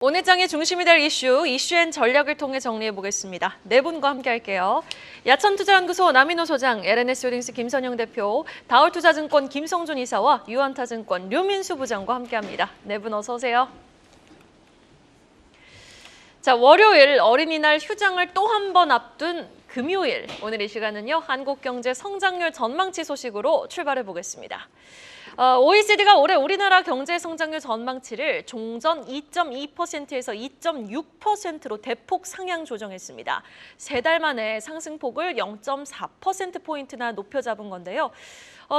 오늘 장의 중심이 될 이슈앤 전략을 통해 정리해보겠습니다. 네 분과 함께 할게요. 야천투자연구소 남인호 소장, LNS홀딩스 김선영 대표, 다올투자증권 김성준 이사와 유한타증권 류민수 부장과 함께합니다. 네 분 어서 오세요. 자, 월요일 어린이날 휴장을 또 한 번 앞둔 금요일, 오늘 이 시간은요, 한국경제 성장률 전망치 소식으로 출발해보겠습니다. OECD가 올해 우리나라 경제 성장률 전망치를 종전 2.2%에서 2.6%로 대폭 상향 조정했습니다. 3달 만에 상승폭을 0.4%포인트나 높여 잡은 건데요.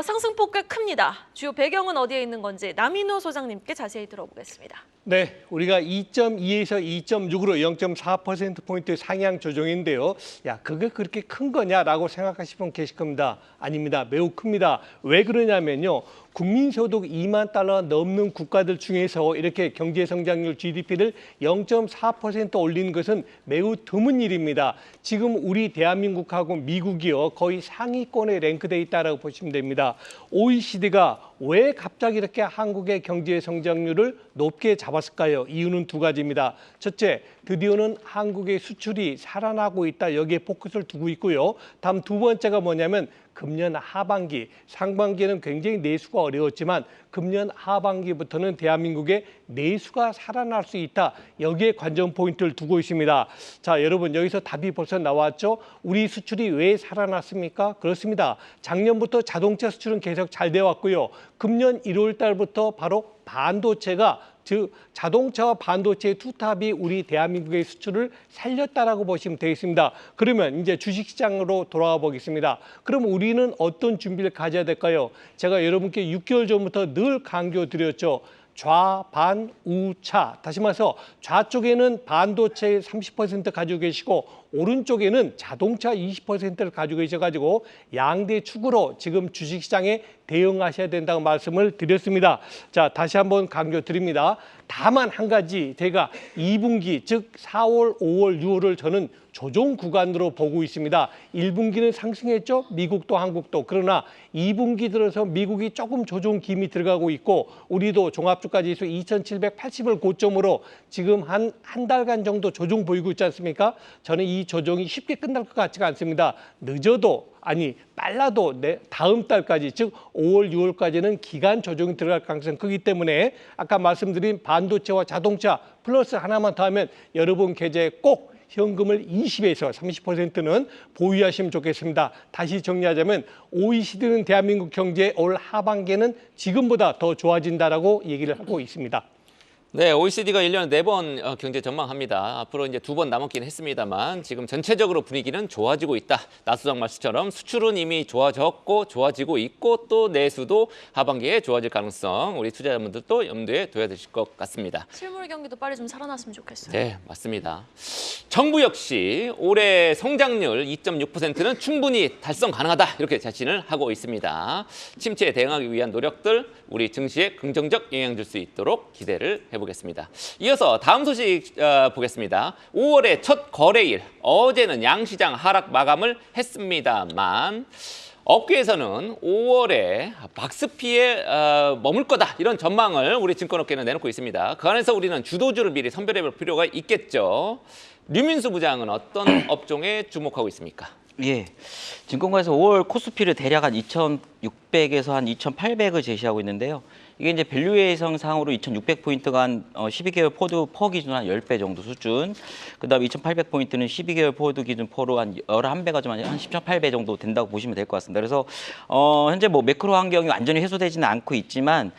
상승폭 꽤 큽니다. 주요 배경은 어디에 있는 건지 남인호 소장님께 자세히 들어보겠습니다. 네, 우리가 2.2에서 2.6으로 0.4%포인트 상향 조정인데요. 야, 그게 그렇게 큰 거냐라고 생각하시는 분 계실 겁니다. 아닙니다. 매우 큽니다. 왜 그러냐면요. 국민소득 2만 달러 넘는 국가들 중에서 이렇게 경제성장률 GDP를 0.4% 올리는 것은 매우 드문 일입니다. 지금 우리 대한민국하고 미국이요. 거의 상위권에 랭크되어 있다고 보시면 됩니다. OECD가 왜 갑자기 이렇게 한국의 경제 성장률을 높게 잡았을까요? 이유는 두 가지입니다. 첫째, 드디어는 한국의 수출이 살아나고 있다. 여기에 포커스를 두고 있고요. 다음 두 번째가 뭐냐면 금년 하반기, 상반기에는 굉장히 내수가 어려웠지만 금년 하반기부터는 대한민국의 내수가 살아날 수 있다. 여기에 관전 포인트를 두고 있습니다. 자, 여러분 여기서 답이 벌써 나왔죠? 우리 수출이 왜 살아났습니까? 그렇습니다. 작년부터 자동차 수출은 계속 잘 되어 왔고요. 금년 1월 달부터 바로 반도체가 즉 자동차와 반도체의 투탑이 우리 대한민국의 수출을 살렸다라고 보시면 되겠습니다. 그러면 이제 주식시장으로 돌아가 보겠습니다. 그럼 우리는 어떤 준비를 가져야 될까요? 제가 여러분께 6개월 전부터 늘 강조드렸죠. 좌반우차. 다시 말해서 좌쪽에는 반도체 30% 가지고 계시고 오른쪽에는 자동차 20%를 가지고 계셔가지고 양대 축으로 지금 주식시장에 대응하셔야 된다고 말씀을 드렸습니다. 자, 다시 한번 강조드립니다. 다만 한 가지 제가 2분기 즉 4월, 5월, 6월을 저는 조정 구간으로 보고 있습니다. 1분기는 상승했죠. 미국도 한국도. 그러나 2분기 들어서 미국이 조금 조정 기미 들어가고 있고 우리도 종합주가지수 2780을 고점으로 지금 한 달간 정도 조정 보이고 있지 않습니까? 저는 이 조정이 쉽게 끝날 것 같지가 않습니다. 늦어도 아니 빨라도 다음 달까지 즉 5월, 6월까지는 기간 조정이 들어갈 가능성이 크기 때문에 아까 말씀드린 반도체와 자동차 플러스 하나만 더 하면 여러분 계좌에 꼭 현금을 20에서 30%는 보유하시면 좋겠습니다. 다시 정리하자면 OECD는 대한민국 경제 올 하반기에는 지금보다 더 좋아진다라고 얘기를 하고 있습니다. 네, OECD가 1년에 4번 경제 전망합니다. 앞으로 이제 2번 남았긴 했습니다만 지금 전체적으로 분위기는 좋아지고 있다. 나수장 말씀처럼 수출은 이미 좋아졌고 좋아지고 있고 또 내수도 하반기에 좋아질 가능성 우리 투자자분들도 염두에 둬야 되실 것 같습니다. 실물 경기도 빨리 좀 살아났으면 좋겠어요. 네, 맞습니다. 정부 역시 올해 성장률 2.6%는 충분히 달성 가능하다 이렇게 자신을 하고 있습니다. 침체에 대응하기 위한 노력들 우리 증시에 긍정적 영향 줄 수 있도록 기대를 해보겠습니다. 이어서 다음 소식 보겠습니다. 5월의 첫 거래일 어제는 양시장 하락 마감을 했습니다만 업계에서는 5월에 박스피에 머물 거다 이런 전망을 우리 증권업계는 내놓고 있습니다. 그 안에서 우리는 주도주를 미리 선별해볼 필요가 있겠죠. 류민수 부장은 어떤 업종에 주목하고 있습니까? 예, 증권가에서 5월 코스피를 대략 한 2,600에서 한 2,800을 제시하고 있는데요. 이게 이제 밸류에이션 상으로 2,600포인트가 한 12개월 포드 퍼 기준 한 10배 정도 수준. 그다음에 2,800포인트는 12개월 포드 기준 퍼로 한 11배가 좀 한 10.8배 정도 된다고 보시면 될 것 같습니다. 그래서 현재 뭐 매크로 환경이 완전히 해소되지는 않고 있지만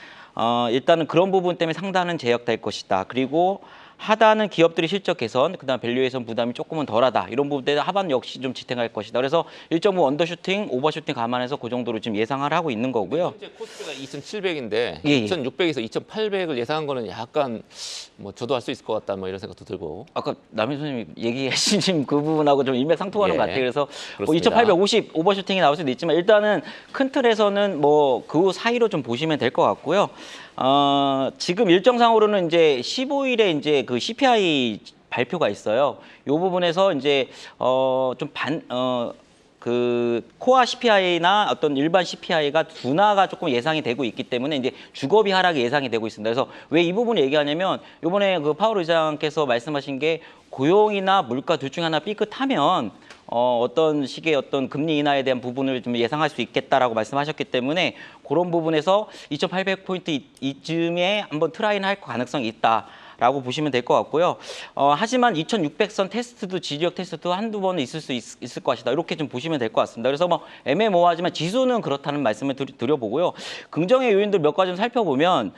일단은 그런 부분 때문에 상단은 제약될 것이다. 그리고 하단은 기업들이 실적 개선, 그다음 밸류에이션 부담이 조금은 덜하다. 이런 부분 때문에 하반 역시 좀 지탱할 것이다. 그래서 1.5 언더슈팅, 오버슈팅 감안해서 그 정도로 지금 예상을 하고 있는 거고요. 현재 코스피가 2,700인데 예. 2,600에서 2,800을 예상한 거는 약간 뭐 저도 할 수 있을 것 같다 뭐 이런 생각도 들고. 아까 남인 선생님이 얘기하신 그 부분하고 좀 일맥상통하는 예, 것 같아요. 그래서 뭐 그렇습니다. 2,850 오버슈팅이 나올 수도 있지만 일단은 큰 틀에서는 뭐 그 사이로 좀 보시면 될 것 같고요. 지금 일정상으로는 이제 15일에 이제 그 CPI 발표가 있어요. 이 부분에서 이제 그 코어 CPI나 어떤 일반 CPI가 둔화가 조금 예상이 되고 있기 때문에 이제 주거비 하락이 예상이 되고 있습니다. 그래서 왜 이 부분을 얘기하냐면 이번에 그 파월 의장께서 말씀하신 게 고용이나 물가 둘 중에 하나 삐끗하면 어떤 식의 어떤 금리 인하에 대한 부분을 좀 예상할 수 있겠다라고 말씀하셨기 때문에 그런 부분에서 2,800포인트 이쯤에 한번 트라이는 할 가능성이 있다라고 보시면 될 것 같고요. 하지만 2,600선 테스트도 지지력 테스트도 한두 번은 있을 수 있을 것이다. 이렇게 좀 보시면 될 것 같습니다. 그래서 뭐 애매모호하지만 지수는 그렇다는 말씀을 드려보고요. 긍정의 요인들 몇 가지 좀 살펴보면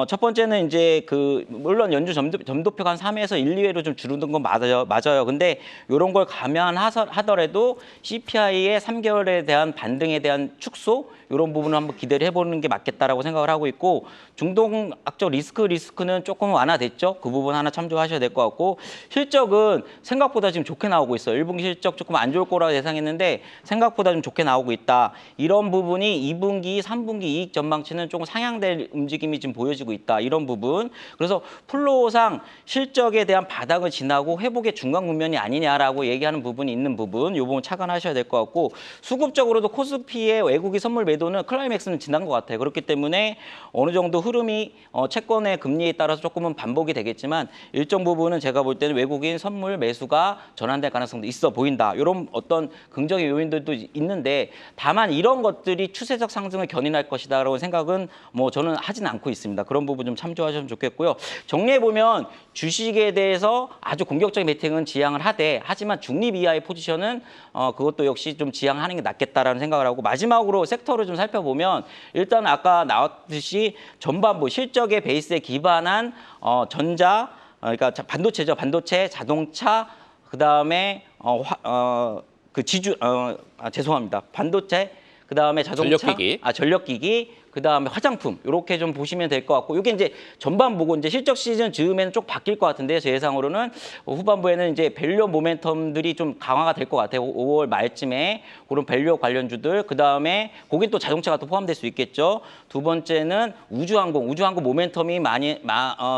첫 번째는 이제 그 물론 연주 점도표가 한 3에서 1, 2회로 좀 줄어든 건 맞아요. 근데 이런 걸 감안하더라도 CPI의 3개월에 대한 반등에 대한 축소 이런 부분을 한번 기대를 해보는 게 맞겠다라고 생각을 하고 있고 중동학적 리스크는 조금 완화됐죠. 그 부분 하나 참조하셔야 될 것 같고 실적은 생각보다 지금 좋게 나오고 있어요. 1분기 실적 조금 안 좋을 거라고 예상했는데 생각보다 좀 좋게 나오고 있다. 이런 부분이 2분기, 3분기 이익 전망치는 조금 상향될 움직임이 지금 보여지고 있다. 이런 부분. 그래서 플로우상 실적에 대한 바닥을 지나고 회복의 중간 국면이 아니냐라고 얘기하는 부분이 있는 부분. 이 부분 착안하셔야 될 것 같고 수급적으로도 코스피의 외국인 선물 매도는 클라이맥스는 지난 것 같아요. 그렇기 때문에 어느 정도 흐름이 채권의 금리에 따라서 조금은 반복이 되겠지만 일정 부분은 제가 볼 때는 외국인 선물 매수가 전환될 가능성도 있어 보인다. 이런 어떤 긍정의 요인들도 있는데 다만 이런 것들이 추세적 상승을 견인할 것이다라고 생각은 뭐 저는 하진 않고 있습니다. 그런 부분 좀 참조하시면 좋겠고요. 정리해 보면 주식에 대해서 아주 공격적인 베팅은 지양을 하되 하지만 중립 이하의 포지션은 그것도 역시 좀 지양하는 게 낫겠다라는 생각을 하고 마지막으로 섹터를 좀 살펴보면 일단 아까 나왔듯이 전반부 실적의 베이스에 기반한 전자 그러니까 반도체죠. 반도체, 자동차 그다음에 죄송합니다. 반도체 그다음에 자동차, 전력기기 그다음에 화장품 이렇게 좀 보시면 될 것 같고 이게 이제 전반부고 이제 실적 시즌 즈음에는 좀 바뀔 것 같은데요. 제 예상으로는 후반부에는 이제 밸류 모멘텀들이 좀 강화가 될 것 같아요. 5월 말쯤에 그런 밸류 관련주들 그다음에 거긴 또 자동차가 또 포함될 수 있겠죠. 두 번째는 우주항공 모멘텀이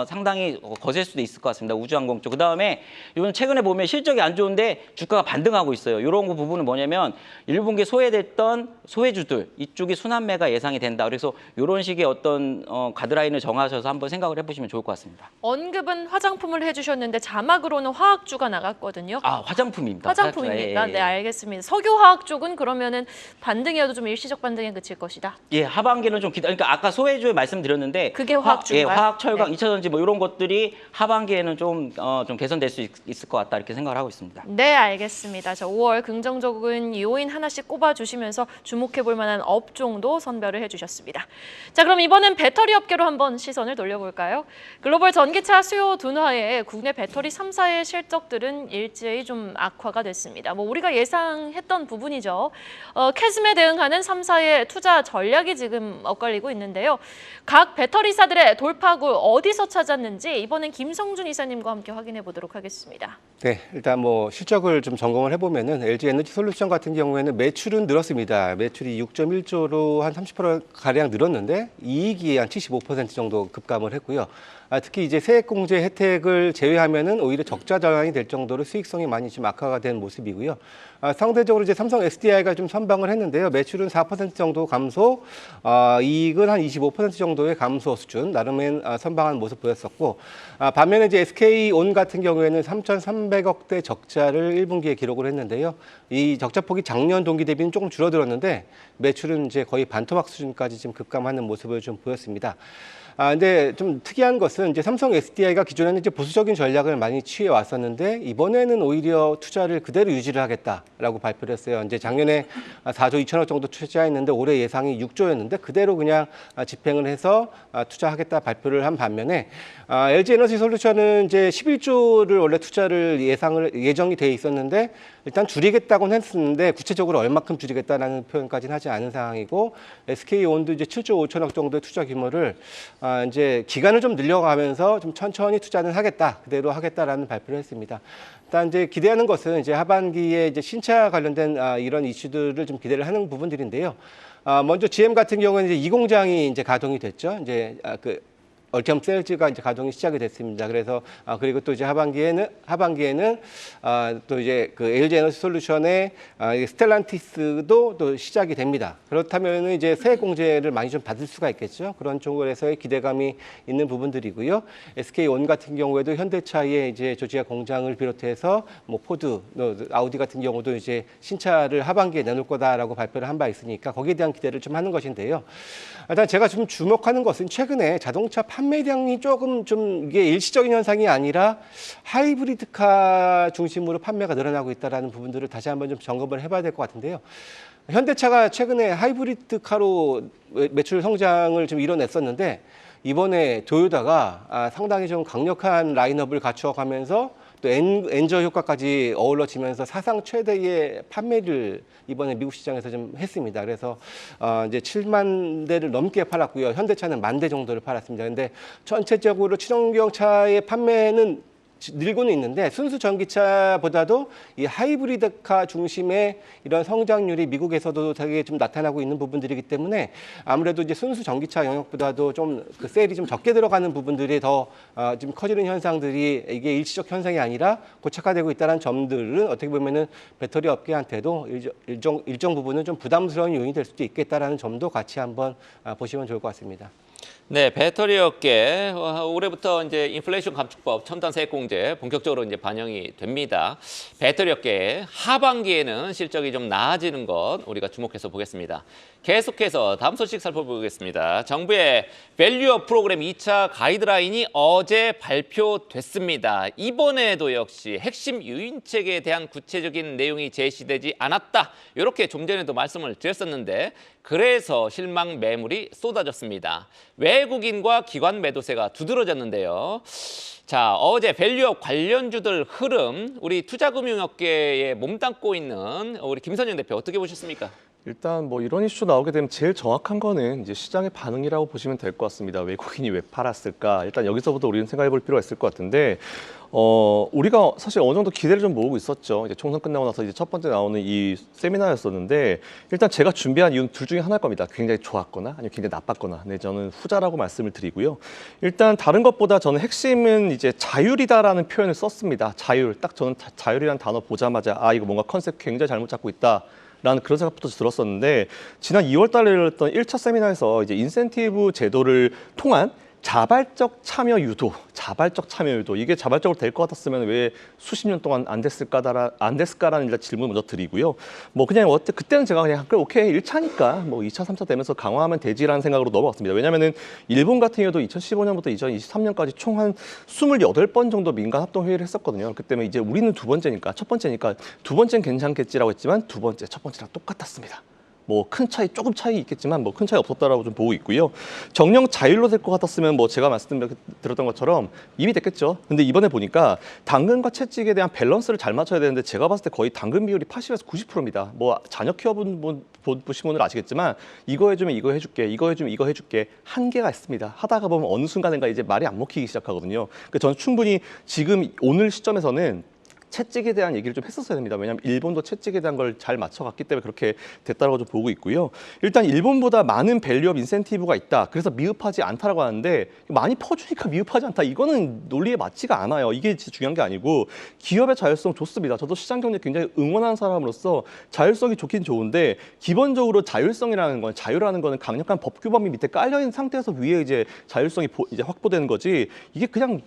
상당히 거셀 수도 있을 것 같습니다. 우주항공 쪽. 그다음에 이번 최근에 보면 실적이 안 좋은데 주가가 반등하고 있어요. 이런 거 부분은 뭐냐면 1분기에 소외됐던 소외주들 이쪽이 순환매가 예상이 된다. 그래서 이런 식의 어떤 가드라인을 정하셔서 한번 생각을 해보시면 좋을 것 같습니다. 언급은 화장품을 해주셨는데 자막으로는 화학주가 나갔거든요. 화장품입니다. 화장품입니까? 네, 알겠습니다. 석유화학 쪽은 그러면은 반등이어도 좀 일시적 반등에 그칠 것이다. 예, 하반기는 좀 그러니까 아까 소외주에 말씀드렸는데 그게 화학주인가요? 화학, 철강, 네. 2차전지 뭐 이런 것들이 하반기에는 좀 개선될 수 있을 것 같다 이렇게 생각을 하고 있습니다. 네, 알겠습니다. 자, 5월 긍정적인 요인 하나씩 꼽아주시면서 주목해볼 만한 업종도 선별을 해주셨습니다. 자, 그럼 이번엔 배터리 업계로 한번 시선을 돌려볼까요? 글로벌 전기차 수요 둔화에 국내 배터리 3사의 실적들은 일제히 좀 악화가 됐습니다. 뭐 우리가 예상했던 부분이죠. 캐즘에 대응하는 3사의 투자 전략이 지금 엇갈리고 있는데요. 각 배터리사들의 돌파구 어디서 찾았는지 이번엔 김성준 이사님과 함께 확인해 보도록 하겠습니다. 네, 일단 뭐 실적을 좀 점검을 해보면은 LG 에너지 솔루션 같은 경우에는 매출은 늘었습니다. 매출이 6.1조로 한 30% 가량 늘었는데 이익이 한 75% 정도 급감을 했고요. 특히 이제 세액공제 혜택을 제외하면은 오히려 적자 전환이 될 정도로 수익성이 많이 좀 악화가 된 모습이고요. 상대적으로 이제 삼성 SDI가 좀 선방을 했는데요. 매출은 4% 정도 감소, 이익은 한 25% 정도의 감소 수준, 나름의 선방한 모습 보였었고, 반면에 이제 SK온 같은 경우에는 3,300억대 적자를 1분기에 기록을 했는데요. 이 적자폭이 작년 동기 대비는 조금 줄어들었는데 매출은 이제 거의 반토막 수준까지 지금 급감하는 모습을 좀 보였습니다. 근데 좀 특이한 것은 이제 삼성 SDI가 기존에는 이제 보수적인 전략을 많이 취해 왔었는데 이번에는 오히려 투자를 그대로 유지를 하겠다라고 발표를 했어요. 이제 작년에 4조 2천억 정도 투자했는데 올해 예상이 6조였는데 그대로 그냥 집행을 해서 투자하겠다 발표를 한 반면에 LG 에너지 솔루션은 이제 11조를 원래 투자를 예정이 돼 있었는데 일단 줄이겠다고는 했었는데 구체적으로 얼마큼 줄이겠다라는 표현까지는 하지 않은 상황이고 SK온도 이제 7조 5천억 정도의 투자 규모를 이제 기간을 좀 늘려가면서 좀 천천히 투자는 하겠다, 그대로 하겠다라는 발표를 했습니다. 일단 이제 기대하는 것은 이제 하반기에 이제 신차 관련된 이런 이슈들을 좀 기대를 하는 부분들인데요. 먼저 GM 같은 경우는 이제 이 공장이 이제 가동이 됐죠. 이제 얼티엄 세일즈가 이제 가동이 시작이 됐습니다. 그래서 그리고 또 이제 하반기에는 또 이제 그 LG 에너지 솔루션의 스텔란티스도 또 시작이 됩니다. 그렇다면 이제 세액 공제를 많이 좀 받을 수가 있겠죠. 그런 쪽에서의 기대감이 있는 부분들이고요. SK온 같은 경우에도 현대차의 이제 조지아 공장을 비롯해서 뭐 포드, 아우디 같은 경우도 이제 신차를 하반기에 내놓을 거다라고 발표를 한 바 있으니까 거기에 대한 기대를 좀 하는 것인데요. 일단 제가 좀 주목하는 것은 최근에 자동차 판매량이 조금 좀 이게 일시적인 현상이 아니라 하이브리드카 중심으로 판매가 늘어나고 있다는 부분들을 다시 한번 좀 점검을 해봐야 될 것 같은데요. 현대차가 최근에 하이브리드카로 매출 성장을 좀 이뤄냈었는데 이번에 토요타가 상당히 좀 강력한 라인업을 갖추어가면서 또 엔저 효과까지 어우러지면서 사상 최대의 판매를 이번에 미국 시장에서 좀 했습니다. 그래서 이제 7만 대를 넘게 팔았고요. 현대차는 10,000대 정도를 팔았습니다. 근데 전체적으로 친환경차의 판매는 늘고는 있는데 순수 전기차보다도 이 하이브리드카 중심의 이런 성장률이 미국에서도 되게 좀 나타나고 있는 부분들이기 때문에 아무래도 이제 순수 전기차 영역보다도 좀 그 셀이 좀 적게 들어가는 부분들이 더 좀 커지는 현상들이 이게 일시적 현상이 아니라 고착화되고 있다는 점들은 어떻게 보면은 배터리 업계한테도 일정 부분은 좀 부담스러운 요인이 될 수도 있겠다라는 점도 같이 한번 보시면 좋을 것 같습니다. 네, 배터리 업계 올해부터 이제 인플레이션 감축법 첨단 세액 공제 본격적으로 이제 반영이 됩니다. 배터리 업계 하반기에는 실적이 좀 나아지는 것 우리가 주목해서 보겠습니다. 계속해서 다음 소식 살펴보겠습니다. 정부의 밸류업 프로그램 2차 가이드라인이 어제 발표됐습니다. 이번에도 역시 핵심 유인책에 대한 구체적인 내용이 제시되지 않았다. 이렇게 좀 전에도 말씀을 드렸었는데 그래서 실망 매물이 쏟아졌습니다. 외국인과 기관 매도세가 두드러졌는데요. 자, 어제 밸류업 관련주들 흐름 우리 투자금융업계에 몸담고 있는 우리 김선영 대표 어떻게 보셨습니까? 일단 뭐 이런 이슈 나오게 되면 제일 정확한 거는 이제 시장의 반응이라고 보시면 될 것 같습니다. 외국인이 왜 팔았을까? 일단 여기서부터 우리는 생각해 볼 필요가 있을 것 같은데 우리가 사실 어느 정도 기대를 좀 모으고 있었죠. 이제 총선 끝나고 나서 이제 첫 번째 나오는 이 세미나였었는데 일단 제가 준비한 이유는 둘 중에 하나일 겁니다. 굉장히 좋았거나 아니면 굉장히 나빴거나. 네, 저는 후자라고 말씀을 드리고요. 일단 다른 것보다 저는 핵심은 이제 자율이다라는 표현을 썼습니다. 자율. 딱 저는 자율이라는 단어 보자마자 이거 뭔가 컨셉 굉장히 잘못 잡고 있다. 라는 그런 생각부터 들었었는데 지난 2월 달에 열렸던 1차 세미나에서 이제 인센티브 제도를 통한 자발적 참여 유도 이게 자발적으로 될 것 같았으면 왜 수십 년 동안 안 됐을까라는 일단 질문을 먼저 드리고요. 뭐 그냥 그때는 제가 그냥 그래 오케이 1차니까 뭐 2차, 3차 되면서 강화하면 되지라는 생각으로 넘어갔습니다. 왜냐하면은 일본 같은 경우도 2015년부터 2023년까지 총 한 28번 정도 민간 합동 회의를 했었거든요. 그렇기 때문에 이제 우리는 첫 번째니까 두 번째는 괜찮겠지라고 했지만 두 번째, 첫 번째랑 똑같았습니다. 뭐 큰 차이, 조금 차이 있겠지만 뭐 큰 차이 없었다라고 좀 보고 있고요. 정령 자율로 될 것 같았으면 뭐 제가 말씀드렸던 것처럼 이미 됐겠죠. 근데 이번에 보니까 당근과 채찍에 대한 밸런스를 잘 맞춰야 되는데 제가 봤을 때 거의 당근 비율이 80에서 90%입니다. 뭐 자녀 키워본 보신 분은 아시겠지만 이거 해주면 이거 해줄게, 이거 해주면 이거 해줄게 한계가 있습니다. 하다가 보면 어느 순간인가 이제 말이 안 먹히기 시작하거든요. 그러니까 저는 충분히 지금 오늘 시점에서는 채찍에 대한 얘기를 좀 했었어야 됩니다. 왜냐하면 일본도 채찍에 대한 걸 잘 맞춰갔기 때문에 그렇게 됐다고 좀 보고 있고요. 일단 일본보다 많은 밸류업 인센티브가 있다. 그래서 미흡하지 않다라고 하는데 많이 퍼주니까 미흡하지 않다. 이거는 논리에 맞지가 않아요. 이게 진짜 중요한 게 아니고 기업의 자율성 좋습니다. 저도 시장 경제 굉장히 응원하는 사람으로서 자율성이 좋긴 좋은데 기본적으로 자율성이라는 건 자유라는 거는 강력한 법 규범이 밑에 깔려 있는 상태에서 위에 이제 자율성이 이제 확보되는 거지. 이게 그냥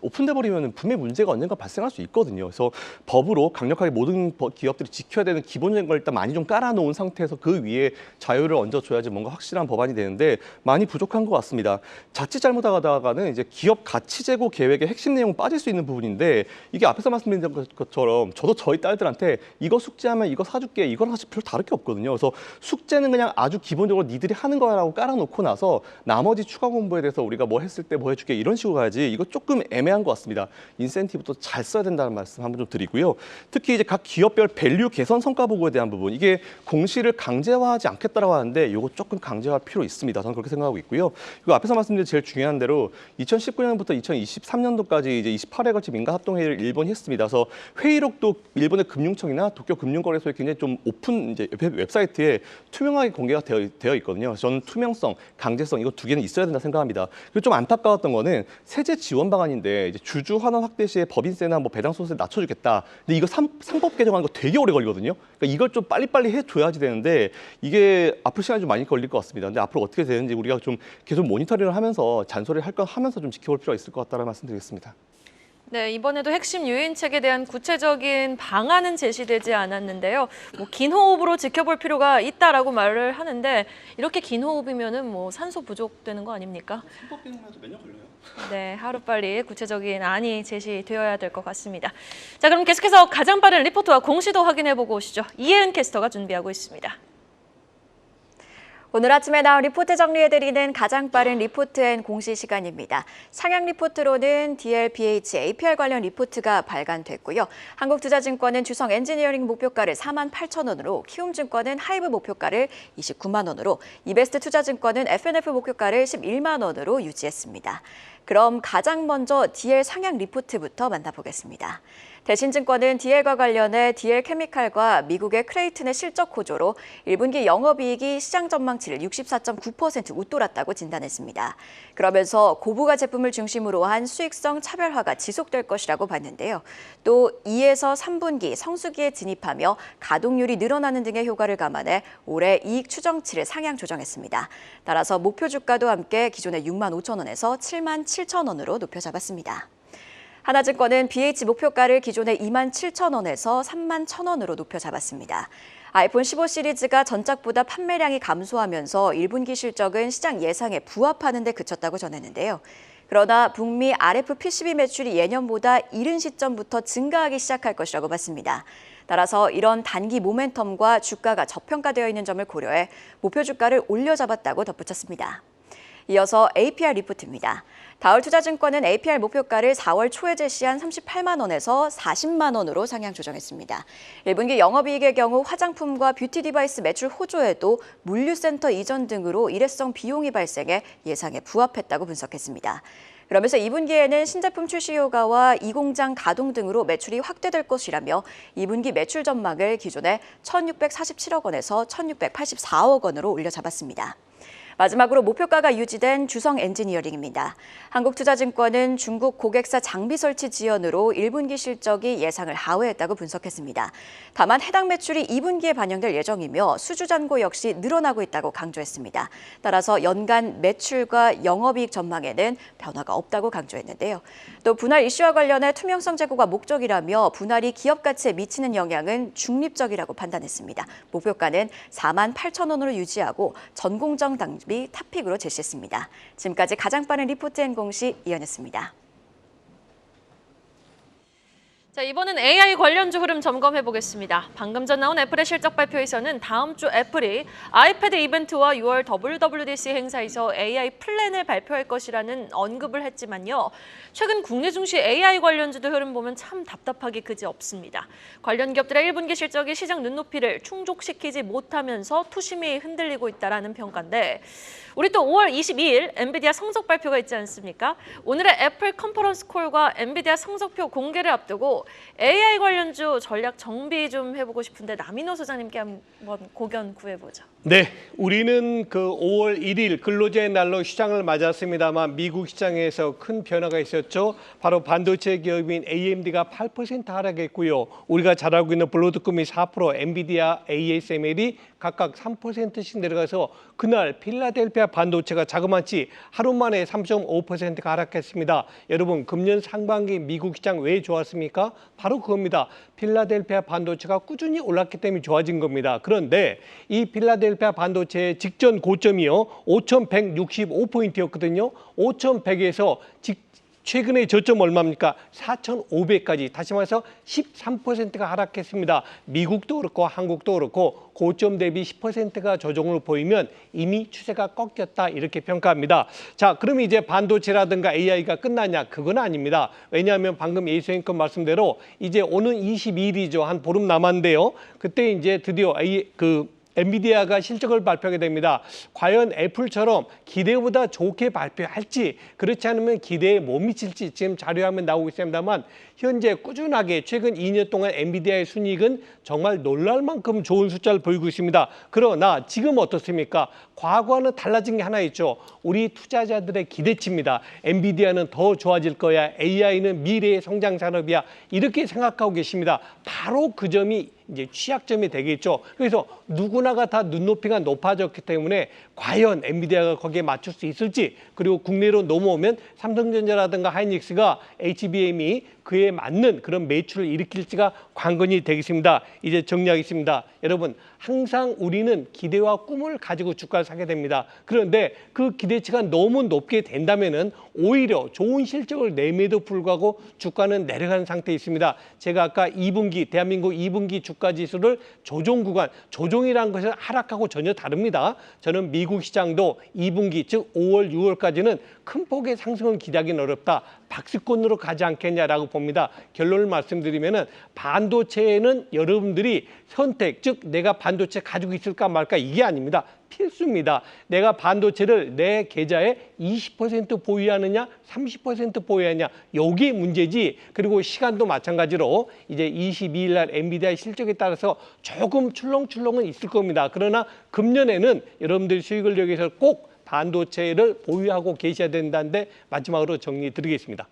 오픈돼 버리면 분명히 문제가 언젠가 발생할 수 있거든요. 그래서 법으로 강력하게 모든 기업들이 지켜야 되는 기본적인 걸 일단 많이 좀 깔아놓은 상태에서 그 위에 자유를 얹어줘야지 뭔가 확실한 법안이 되는데 많이 부족한 것 같습니다. 자칫 잘못하다가는 이제 기업 가치 제고 계획의 핵심 내용 빠질 수 있는 부분인데 이게 앞에서 말씀드린 것처럼 저도 저희 딸들한테 이거 숙제하면 이거 사줄게 이거랑 사실 별로 다를 게 없거든요. 그래서 숙제는 그냥 아주 기본적으로 니들이 하는 거라고 깔아놓고 나서 나머지 추가 공부에 대해서 우리가 뭐 했을 때 뭐 해줄게 이런 식으로 가야지 이거 조금 애매한 애매한 것 같습니다. 인센티브도 잘 써야 된다는 말씀 한번 좀 드리고요. 특히 이제 각 기업별 밸류 개선 성과 보고에 대한 부분, 이게 공시를 강제화하지 않겠다라고 하는데 이거 조금 강제화할 필요 있습니다. 저는 그렇게 생각하고 있고요. 그리고 앞에서 말씀드린 제일 중요한 대로 2019년부터 2023년도까지 이제 28회 걸친 민간 합동회의를 일본이 했습니다. 그래서 회의록도 일본의 금융청이나 도쿄 금융거래소에 굉장히 좀 오픈 이제 웹사이트에 투명하게 공개가 되어 있거든요. 그래서 저는 투명성, 강제성 이거 두 개는 있어야 된다 생각합니다. 그리고 좀 안타까웠던 거는 세제 지원 방안인데 이제 주주 환원 확대 시에 법인세나 뭐 배당 소득세 낮춰주겠다. 근데 이거 상법 개정하는 거 되게 오래 걸리거든요. 그러니까 이걸 좀 빨리빨리 해줘야지 되는데 이게 앞으로 시간이 좀 많이 걸릴 것 같습니다. 근데 앞으로 어떻게 되는지 우리가 좀 계속 모니터링을 하면서 잔소리를 할 거 하면서 좀 지켜볼 필요가 있을 것 같다는 말씀드리겠습니다. 네, 이번에도 핵심 유인책에 대한 구체적인 방안은 제시되지 않았는데요. 뭐 긴 호흡으로 지켜볼 필요가 있다라고 말을 하는데 이렇게 긴 호흡이면은 뭐 산소 부족되는 거 아닙니까? 상법 개정만 해도 몇 년 걸려요. 네, 하루빨리 구체적인 안이 제시되어야 될 것 같습니다. 자, 그럼 계속해서 가장 빠른 리포트와 공시도 확인해보고 오시죠. 이혜은 캐스터가 준비하고 있습니다. 오늘 아침에 나온 리포트 정리해드리는 가장 빠른 리포트 앤 공시 시간입니다. 상향 리포트로는 DLBH, APR 관련 리포트가 발간됐고요. 한국투자증권은 주성 엔지니어링 목표가를 48,000원으로, 키움증권은 하이브 목표가를 29만 원으로, 이베스트 투자증권은 FNF 목표가를 11만 원으로 유지했습니다. 그럼 가장 먼저 DL 상향 리포트부터 만나보겠습니다. 대신증권은 DL과 관련해 DL케미칼과 미국의 크레이튼의 실적 호조로 1분기 영업이익이 시장 전망치를 64.9% 웃돌았다고 진단했습니다. 그러면서 고부가 제품을 중심으로 한 수익성 차별화가 지속될 것이라고 봤는데요. 또 2에서 3분기 성수기에 진입하며 가동률이 늘어나는 등의 효과를 감안해 올해 이익 추정치를 상향 조정했습니다. 따라서 목표 주가도 함께 기존의 6만 5천 원에서 7만 7천 원으로 높여 잡았습니다. 하나증권은 BH 목표가를 기존의 2만 7천 원에서 3만 1천 원으로 높여 잡았습니다. 아이폰 15 시리즈가 전작보다 판매량이 감소하면서 1분기 실적은 시장 예상에 부합하는 데 그쳤다고 전했는데요. 그러나 북미 RF PCB 매출이 예년보다 이른 시점부터 증가하기 시작할 것이라고 봤습니다. 따라서 이런 단기 모멘텀과 주가가 저평가되어 있는 점을 고려해 목표 주가를 올려잡았다고 덧붙였습니다. 이어서 APR 리포트입니다. 다울투자증권은 APR 목표가를 4월 초에 제시한 38만 원에서 40만 원으로 상향 조정했습니다. 1분기 영업이익의 경우 화장품과 뷰티 디바이스 매출 호조에도 물류센터 이전 등으로 일회성 비용이 발생해 예상에 부합했다고 분석했습니다. 그러면서 2분기에는 신제품 출시 효과와 이 공장 가동 등으로 매출이 확대될 것이라며 2분기 매출 전망을 기존의 1,647억 원에서 1,684억 원으로 올려잡았습니다. 마지막으로 목표가가 유지된 주성 엔지니어링입니다. 한국투자증권은 중국 고객사 장비 설치 지연으로 1분기 실적이 예상을 하회했다고 분석했습니다. 다만 해당 매출이 2분기에 반영될 예정이며 수주 잔고 역시 늘어나고 있다고 강조했습니다. 따라서 연간 매출과 영업이익 전망에는 변화가 없다고 강조했는데요. 또 분할 이슈와 관련해 투명성 제고가 목적이라며 분할이 기업 가치에 미치는 영향은 중립적이라고 판단했습니다. 목표가는 4만 8천 원으로 유지하고 전공정 당비 탑픽으로 제시했습니다. 지금까지 가장 빠른 리포트 앤 공시 이현이었습니다. 자, 이번엔 AI 관련주 흐름 점검해 보겠습니다. 방금 전 나온 애플의 실적 발표에서는 다음 주 애플이 아이패드 이벤트와 6월 WWDC 행사에서 AI 플랜을 발표할 것이라는 언급을 했지만요. 최근 국내 증시 AI 관련주들 흐름 보면 참 답답하기 그지없습니다. 관련 기업들의 1분기 실적이 시장 눈높이를 충족시키지 못하면서 투심이 흔들리고 있다는 평가인데 우리 또 5월 22일 엔비디아 성적 발표가 있지 않습니까? 오늘의 애플 컨퍼런스 콜과 엔비디아 성적표 공개를 앞두고 AI 관련주 전략 정비 좀 해보고 싶은데 남인호 소장님께 한번 고견 구해보죠. 네, 우리는 그 5월 1일 근로자의 날로 시장을 맞았습니다만 미국 시장에서 큰 변화가 있었죠. 바로 반도체 기업인 AMD가 8% 하락했고요. 우리가 잘 알고 있는 블루드금이 4%, 엔비디아, ASML이 각각 3%씩 내려가서 그날 필라델피아 반도체가 자그마치 하루 만에 3.5%가 하락했습니다. 여러분, 금년 상반기 미국 시장 왜 좋았습니까? 바로 그겁니다. 필라델피아 반도체가 꾸준히 올랐기 때문에 좋아진 겁니다. 그런데 이 필라델피아 반도체의 직전 고점이요. 5,165포인트였거든요. 5,100에서 최근에 저점 얼마입니까? 4,500까지 다시 말해서 13%가 하락했습니다. 미국도 그렇고 한국도 그렇고 고점 대비 10%가 조정을 보이면 이미 추세가 꺾였다 이렇게 평가합니다. 자, 그러면 이제 반도체라든가 AI가 끝나냐? 그건 아닙니다. 왜냐하면 방금 예수님께 말씀대로 이제 오는 22일이죠. 한 보름 남았는데요. 그때 이제 드디어 엔비디아가 실적을 발표하게 됩니다. 과연 애플처럼 기대보다 좋게 발표할지 그렇지 않으면 기대에 못 미칠지 지금 자료화면 나오고 있습니다만 현재 꾸준하게 최근 2년 동안 엔비디아의 순이익은 정말 놀랄 만큼 좋은 숫자를 보이고 있습니다. 그러나 지금 어떻습니까? 과거와는 달라진 게 하나 있죠. 우리 투자자들의 기대치입니다. 엔비디아는 더 좋아질 거야. AI는 미래의 성장 산업이야. 이렇게 생각하고 계십니다. 바로 그 점이 이제 취약점이 되겠죠. 그래서 누구나가 다 눈높이가 높아졌기 때문에 과연 엔비디아가 거기에 맞출 수 있을지 그리고 국내로 넘어오면 삼성전자라든가 하이닉스가 HBM이 그에 맞는 그런 매출을 일으킬지가 관건이 되겠습니다. 이제 정리하겠습니다. 여러분 항상 우리는 기대와 꿈을 가지고 주가를 사게 됩니다. 그런데 그 기대치가 너무 높게 된다면은 오히려 좋은 실적을 내매도 불구하고 주가는 내려가는 상태에 있습니다. 제가 아까 2분기 대한민국 2분기 주가 지수를 조정 구간, 조정이라는 것은 하락하고 전혀 다릅니다. 저는 미국 시장도 2분기 즉 5월, 6월까지는 큰 폭의 상승을 기대하기는 어렵다. 박스권으로 가지 않겠냐라고 봅니다. 결론을 말씀드리면은 반도체는 여러분들이 선택, 즉 내가 반도체 가지고 있을까 말까 이게 아닙니다. 필수입니다. 내가 반도체를 내 계좌에 20% 보유하느냐, 30% 보유하느냐 여기에 문제지. 그리고 시간도 마찬가지로 이제 22일 날 엔비디아의 실적에 따라서 조금 출렁출렁은 있을 겁니다. 그러나 금년에는 여러분들이 수익을 내기 위해서 꼭 반도체를 보유하고 계셔야 된다는데 마지막으로 정리 드리겠습니다.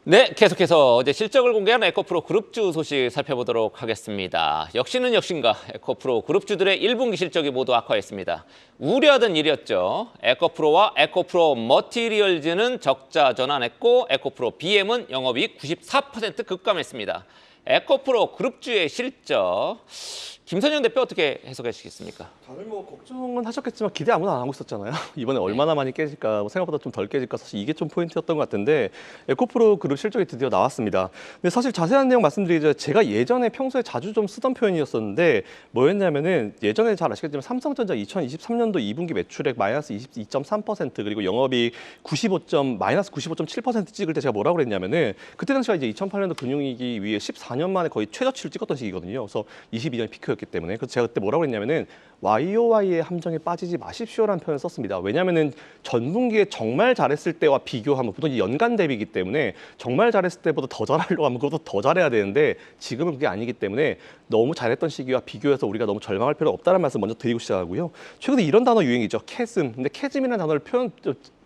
네, 계속해서 이제 실적을 공개한 에코프로 그룹주 소식 살펴보도록 하겠습니다. 역시는 역신가 에코프로 그룹주들의 1분기 실적이 모두 악화했습니다. 우려하던 일이었죠. 에코프로와 에코프로 머티리얼즈는 적자 전환했고 에코프로 BM은 영업이익 94% 급감했습니다. 에코프로 그룹주의 실적, 김선영 대표 어떻게 해석하시겠습니까? 다들 뭐 걱정은 하셨겠지만 기대 아무나 안 하고 있었잖아요. 이번에 얼마나 많이 깨질까, 뭐 생각보다 좀 덜 깨질까, 사실 이게 좀 포인트였던 것 같은데 에코프로 그룹 실적이 드디어 나왔습니다. 근데 사실 자세한 내용 말씀드리자 제가 예전에 평소에 자주 좀 쓰던 표현이었었는데 뭐였냐면은 예전에 잘 아시겠지만 삼성전자 2023년도 2분기 매출액 마이너스 22.3% 그리고 영업이익 마이너스 95.7% 찍을 때 제가 뭐라고 그랬냐면은 그때 당시가 이제 2008년도 금융위기 위에 14년 만에 거의 최저치를 찍었던 시기거든요. 그래서 22년이 피크였기 때문에 그래서 제가 그때 뭐라고 했냐면은 YOY의 함정에 빠지지 마십시오라는 표현을 썼습니다. 왜냐하면은 전분기에 정말 잘했을 때와 비교하면 보통 연간 대비이기 때문에 정말 잘했을 때보다 더 잘하려고 하면 그것도 더 잘해야 되는데 지금은 그게 아니기 때문에 너무 잘했던 시기와 비교해서 우리가 너무 절망할 필요가 없다는 말씀 먼저 드리고 시작하고요. 최근에 이런 단어 유행이죠. 캐즘. 근데 캐즘이라는 단어를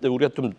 우리가 좀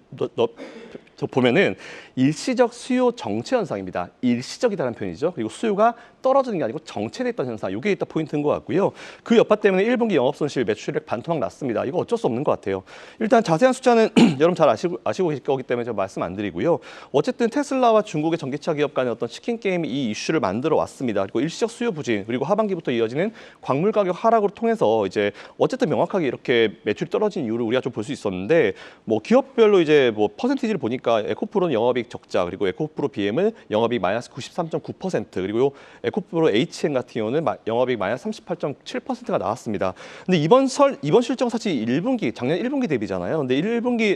보면은 일시적 수요 정체 현상입니다. 일시적이라는 표현이죠. 그리고 수요가 떨어지는 게 아니고 정체됐던 현상. 이게 일단 포인트인 것 같고요. 그 여파 때문에 1분기 영업손실 매출액 반토막 났습니다. 이거 어쩔 수 없는 것 같아요. 일단 자세한 숫자는 여러분 잘 아시고 계실 거기 때문에 제가 말씀 안 드리고요. 어쨌든 테슬라와 중국의 전기차 기업 간의 어떤 치킨 게임이 이 이슈를 만들어 왔습니다. 그리고 일시적 수요 부진 그리고 하반기부터 이어지는 광물 가격 하락으로 통해서 이제 어쨌든 명확하게 이렇게 매출이 떨어진 이유를 우리가 좀 볼 수 있었는데 뭐 기업별로 이제 뭐 퍼센티지를 보니까 에코프로는 영업이익 적자 그리고 에코프로 BM은 영업이익 마이너스 93.9% 그리고 에코프로 HN 같은 경우는 영업이익 마이너스 38.7%가 나왔습니다. 근데 이번 실적은 사실 1분기 작년 1분기 대비잖아요. 근데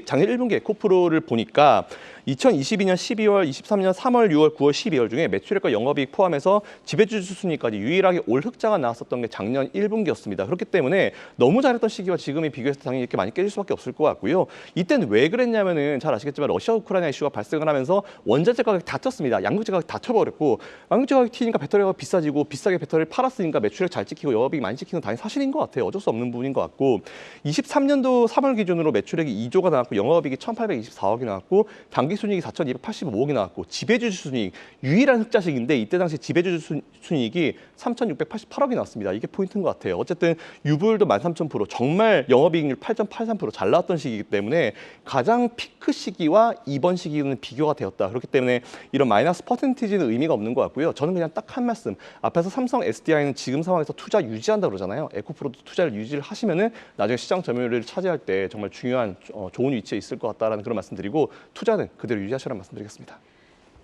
작년 1분기 에코프로를 보니까 2022년 12월, 23년 3월, 6월, 9월, 12월 중에 매출액과 영업이익 포함해서 지배주주 순위까지 유일하게 올 흑자가 나왔었던 게 작년 1분기였습니다. 그렇기 때문에 너무 잘했던 시기와 지금이 비교해서 당연히 이렇게 많이 깨질 수밖에 없을 것 같고요. 이때는 왜 그랬냐면은 잘 아시겠지만 러시아 우크라이나 이슈가 발생을 하면서 원자재 가격이 다 튀었습니다. 양극재 가격이 다 튀어버렸고 양극재 가격이 튀니까 배터리가 비싸지고 비싸게 배터리를 팔았으니까 매출액 잘 찍히고 영업이익 많이 찍히는 건 당연히 사실인 것 같아요. 어쩔 수 없는 부분인 것 같고 23년도 3월 기준으로 매출액이 2조가 나왔고 영업이익이 1,824억이 나왔고 당기순이익이 4,285억이 나왔고 지배주주 순이익 유일한 흑자식인데 이때 당시 지배주주 순이익이 3,688억이 나왔습니다. 이게 포인트인 것 같아요. 어쨌든 유보율도 13,000% 정말 영업이익률 8.83% 잘 나왔던 시기이기 때문에 가장 피크 시기와 이번 시기는 비교가 되었다. 그렇기 때문에 이런 마이너스 퍼센티지는 의미가 없는 것 같고요. 저는 그냥 딱 한 말씀. 앞에서 삼성 SDI는 지금 상황에서 투자 유지한다 그러잖아요. 에코프로도 정도 투자를 유지를 하시면은 나중에 시장 점유율을 차지할 때 정말 중요한 좋은 위치에 있을 것 같다라는 그런 말씀드리고 투자는 그대로 유지하시라는 말씀드리겠습니다.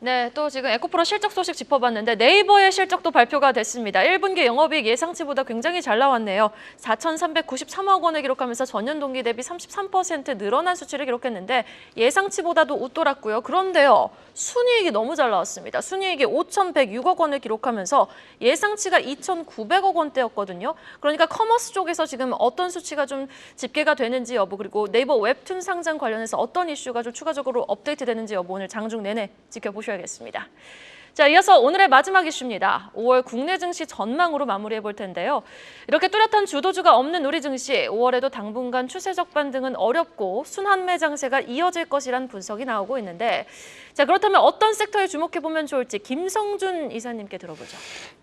네, 또 지금 에코프로 실적 소식 짚어봤는데 네이버의 실적도 발표가 됐습니다. 1분기 영업이익 예상치보다 굉장히 잘 나왔네요. 4,393억 원을 기록하면서 전년 동기 대비 33% 늘어난 수치를 기록했는데 예상치보다도 웃돌았고요. 그런데요, 순이익이 너무 잘 나왔습니다. 순이익이 5,106억 원을 기록하면서 예상치가 2,900억 원대였거든요. 그러니까 커머스 쪽에서 지금 어떤 수치가 좀 집계가 되는지 여부, 그리고 네이버 웹툰 상장 관련해서 어떤 이슈가 좀 추가적으로 업데이트되는지 여부 오늘 장중 내내 지켜보셔야겠습니다. 자, 이어서 오늘의 마지막 이슈입니다. 5월 국내 증시 전망으로 마무리해 볼 텐데요. 이렇게 뚜렷한 주도주가 없는 우리 증시, 5월에도 당분간 추세적 반등은 어렵고 순환매 장세가 이어질 것이란 분석이 나오고 있는데, 자, 그렇다면 어떤 섹터에 주목해 보면 좋을지 김성준 이사님께 들어보죠.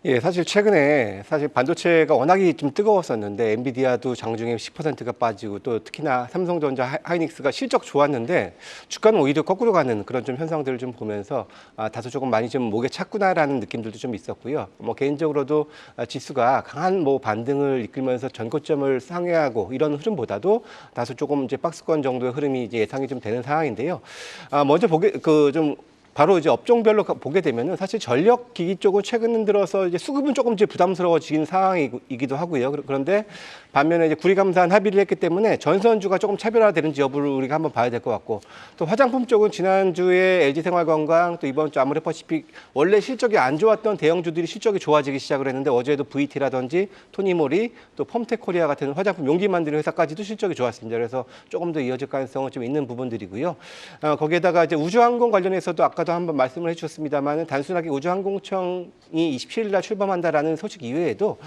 예, 사실 최근에 반도체가 워낙에 좀 뜨거웠었는데 엔비디아도 장중에 10%가 빠지고 또 특히나 삼성전자, 하이닉스가 실적 좋았는데 주가는 오히려 거꾸로 가는 그런 좀 현상들을 좀 보면서 다소 조금 많이 좀 목에 찼구나라는 느낌들도 좀 있었고요. 뭐 개인적으로도 지수가 강한 뭐 반등을 이끌면서 전고점을 상회하고 이런 흐름보다도 다소 조금 이제 박스권 정도의 흐름이 이제 예상이 좀 되는 상황인데요. 먼저 바로 이제 업종별로 보게 되면은 사실 전력 기기 쪽은 최근 들어서 이제 수급은 조금 이제 부담스러워지는 상황이기도 하고요. 그런데 반면에 이제 구리감산 합의를 했기 때문에 전선주가 조금 차별화되는지 여부를 우리가 한번 봐야 될 것 같고, 또 화장품 쪽은 지난주에 LG생활건강, 또 이번 주 아모레퍼시픽 원래 실적이 안 좋았던 대형주들이 실적이 좋아지기 시작을 했는데 어제도 VT라든지 토니모리, 또 펌텍코리아 같은 화장품 용기 만드는 회사까지도 실적이 좋았습니다. 그래서 조금 더 이어질 가능성은 좀 있는 부분들이고요. 거기에다가 이제 우주항공 관련해서도 아까도 한번 말씀을 해주셨습니다만 단순하게 우주항공청이 27일 날 출범한다라는 소식 이외에도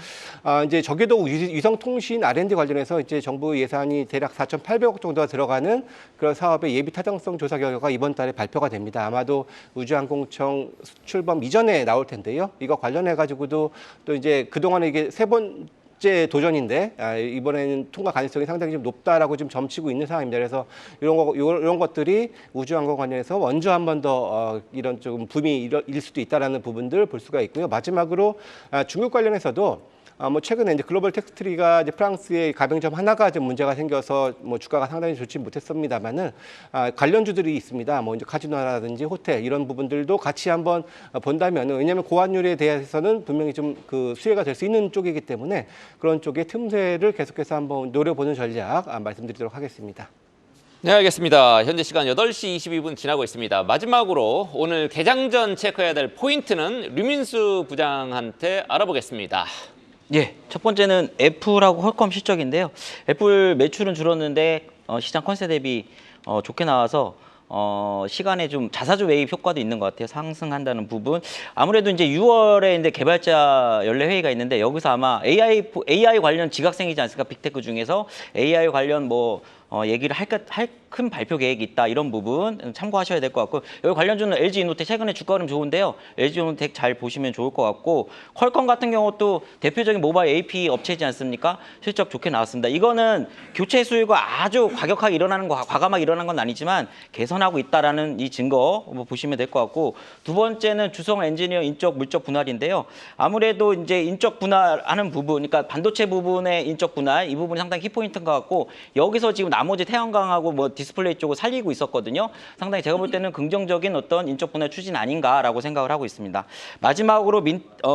이제 저기도 위성통신 R&D 관련해서 이제 정부 예산이 대략 4,800억 정도가 들어가는 그런 사업의 예비 타당성 조사 결과가 이번 달에 발표가 됩니다. 아마도 우주항공청 출범 이전에 나올 텐데요. 이거 관련해 가지고도 또 이제 그동안에 이게 세 번째 도전인데 이번에는 통과 가능성이 상당히 좀 높다라고 좀 점치고 있는 상황입니다. 그래서 이런 것들이 우주항공 관련해서 먼저 한 번 더 이런 조금 붐이 일 수도 있다라는 부분들 볼 수가 있고요. 마지막으로 중국 관련해서도 뭐 최근에 이제 글로벌 텍스트리가 이제 프랑스의 가맹점 하나가 좀 문제가 생겨서 뭐 주가가 상당히 좋지 못했습니다만은 관련주들이 있습니다. 뭐 이제 카지노라든지 호텔 이런 부분들도 같이 한번 본다면은, 왜냐하면 고환율에 대해서는 분명히 좀 그 수혜가 될 수 있는 쪽이기 때문에 그런 쪽의 틈새를 계속해서 한번 노려보는 전략 말씀드리도록 하겠습니다. 네, 알겠습니다. 현재 시간 8시 22분 지나고 있습니다. 마지막으로 오늘 개장 전 체크해야 될 포인트는 류민수 부장한테 알아보겠습니다. 예, 첫 번째는 애플하고 퀄컴 실적인데요. 애플 매출은 줄었는데 시장 컨셉 대비 좋게 나와서 시간에 좀 자사주 매입 효과도 있는 것 같아요. 상승한다는 부분. 아무래도 이제 6월에 이제 개발자 연례 회의가 있는데 여기서 아마 AI 관련 지각생이지 않습니까? 빅테크 중에서 AI 관련 얘기를 할 큰 발표 계획이 있다, 이런 부분 참고하셔야 될 것 같고, 여기 관련주는 LG이노텍 최근에 주가 흐름 좋은데요. LG이노텍 잘 보시면 좋을 것 같고, 퀄컴 같은 경우도 대표적인 모바일 AP 업체이지 않습니까? 실적 좋게 나왔습니다. 이거는 교체 수요가 아주 과격하게 일어나는 거, 과감하게 일어난 건 아니지만 개선하고 있다라는 이 증거 보시면 될 것 같고, 두 번째는 주성 엔지니어 인적 물적 분할인데요. 아무래도 이제 인적 분할하는 부분, 그러니까 반도체 부분의 인적 분할, 이 부분이 상당히 키포인트인 것 같고, 여기서 지금 나머지 태양광하고 디스플레이 쪽을 살리고 있었거든요. 상당히 제가 볼 때는 긍정적인 어떤 인적 분할 추진 아닌가라고 생각을 하고 있습니다. 마지막으로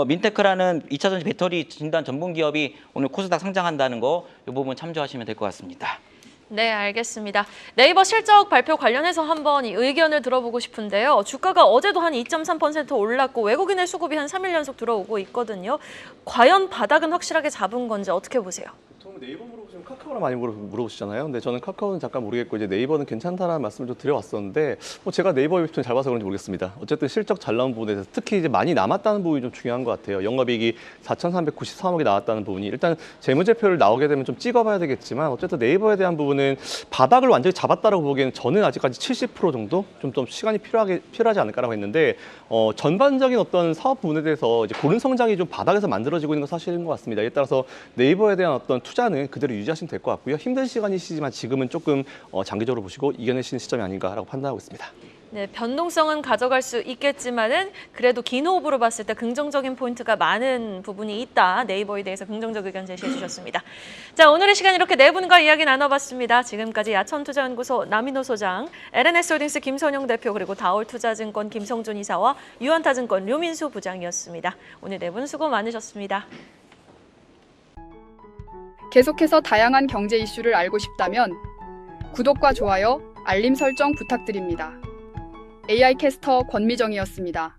민테크라는 2차전지 배터리 진단 전문 기업이 오늘 코스닥 상장한다는 거, 이 부분 참조하시면 될 것 같습니다. 네, 알겠습니다. 네이버 실적 발표 관련해서 한번 이 의견을 들어보고 싶은데요. 주가가 어제도 한 2.3% 올랐고 외국인의 수급이 한 3일 연속 들어오고 있거든요. 과연 바닥은 확실하게 잡은 건지 어떻게 보세요? 보통 네이버 물어보시면 카카오랑 많이 물어보시잖아요. 근데 저는 카카오는 잠깐 모르겠고 이제 네이버는 괜찮다라는 말씀을 좀 드려왔었는데 제가 네이버 웹툰 잘 봐서 그런지 모르겠습니다. 어쨌든 실적 잘 나온 부분에서 특히 이제 많이 남았다는 부분이 좀 중요한 것 같아요. 영업이익이 4,393억이 나왔다는 부분이 일단 재무제표를 나오게 되면 좀 찍어봐야 되겠지만 어쨌든 네이버에 대한 부분은 바닥을 완전히 잡았다라고 보기에는 저는 아직까지 70% 정도 좀 시간이 필요하지 않을까라고 했는데 전반적인 어떤 사업 부분에 대해서 이제 고른 성장이 좀 바닥에서 만들어지고 있는 건 사실인 것 같습니다. 이에 따라서 네이버에 대한 어떤 투자는 그대로 유지하시면 될 것 같고요. 힘든 시간이시지만 지금은 조금 장기적으로 보시고 이겨내시는 시점이 아닌가라고 판단하고 있습니다. 네, 변동성은 가져갈 수 있겠지만은 그래도 긴 호흡으로 봤을 때 긍정적인 포인트가 많은 부분이 있다. 네이버에 대해서 긍정적 의견 제시해 주셨습니다. 자, 오늘의 시간 이렇게 네 분과 이야기 나눠봤습니다. 지금까지 야천투자연구소 남인호 소장, LNS홀딩스 김선용 대표, 그리고 다올투자증권 김성준 이사와 유한타증권 류민수 부장이었습니다. 오늘 네 분 수고 많으셨습니다. 계속해서 다양한 경제 이슈를 알고 싶다면 구독과 좋아요, 알림 설정 부탁드립니다. AI 캐스터 권미정이었습니다.